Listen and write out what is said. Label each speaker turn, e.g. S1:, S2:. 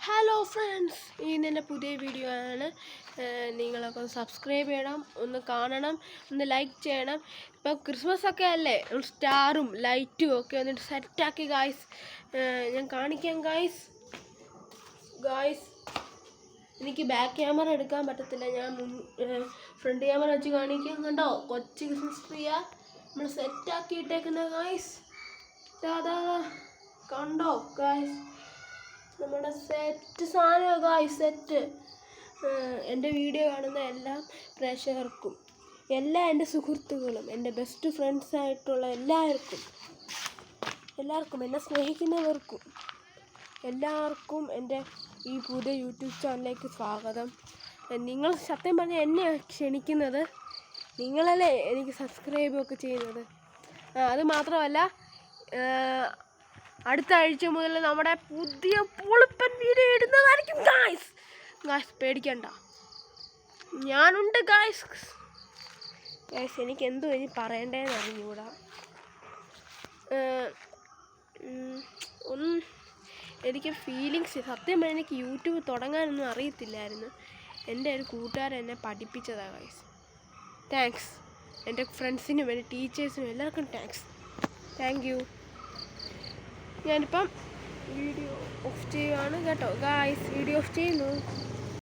S1: Hello friends, ഇന്നെൻ്റെ പുതിയ video ആണ്. നിങ്ങളൊക്കെ സബ്സ്ക്രൈബ് ചെയ്യണം, ഒന്ന് കാണണം, ഒന്ന് ലൈക്ക് ചെയ്യണം. ഇപ്പം ക്രിസ്മസ് ഒക്കെ അല്ലേ, സ്റ്റാറും ലൈറ്റും ഒക്കെ എന്നിട്ട് സെറ്റാക്കി ഗായ്സ്. ഞാൻ കാണിക്കാം ഗായ്സ്. എനിക്ക് ബാക്ക് ക്യാമറ എടുക്കാൻ പറ്റത്തില്ല, ഞാൻ ഫ്രണ്ട് ക്യാമറ വെച്ച് കാണിക്കാം. കണ്ടോ, കൊച്ചു ക്രിസ്മസ് ട്രീയാ നമ്മൾ സെറ്റാക്കി ഇട്ടേക്കുന്നത് ഗായ്സ്. കണ്ടോ ഗായ്സ്, നമ്മുടെ സെറ്റ് സാധനം ഗായ്സ്, സെറ്റ്. എൻ്റെ വീഡിയോ കാണുന്ന എല്ലാ പ്രേക്ഷകർക്കും, എല്ലാ എൻ്റെ സുഹൃത്തുക്കളും, എൻ്റെ ബെസ്റ്റ് ഫ്രണ്ട്സായിട്ടുള്ള എല്ലാവർക്കും എന്നെ സ്നേഹിക്കുന്നവർക്കും എല്ലാവർക്കും എൻ്റെ ഈ പുതിയ യൂട്യൂബ് ചാനലിലേക്ക് സ്വാഗതം. നിങ്ങൾ സത്യം പറഞ്ഞാൽ എന്നെ ക്ഷണിക്കുന്നത്, നിങ്ങളല്ലേ എനിക്ക് സബ്സ്ക്രൈബൊക്കെ ചെയ്യുന്നത്. അത് മാത്രമല്ല, അടുത്ത ആഴ്ച മുതൽ നമ്മുടെ പുതിയ പൊളിപ്പൻ വീഡിയോ ഇടുന്നതായിരിക്കും ഗായ്സ്. പേടിക്കണ്ട, ഞാനുണ്ട് ഗായ്സ്. എനിക്ക് എന്തോ ഇനി പറയണ്ടേന്ന് അറിഞ്ഞൂടാ. എനിക്ക് ഫീലിങ്സ്, സത്യം പറഞ്ഞാൽ എനിക്ക് യൂട്യൂബ് തുടങ്ങാനൊന്നും അറിയത്തില്ലായിരുന്നു. എൻ്റെ ഒരു കൂട്ടുകാരൻ എന്നെ പഠിപ്പിച്ചതാണ് ഗായ്സ്. താങ്ക്സ് എൻ്റെ ഫ്രണ്ട്സിനും എൻ്റെ ടീച്ചേഴ്സിനും എല്ലാവർക്കും താങ്ക് യു. ഞാനിപ്പം വീഡിയോ ഓഫ് ചെയ്യുവാണ് കേട്ടോ ഗായ്സ്. വീഡിയോ ഓഫ് ചെയ്യുന്നു.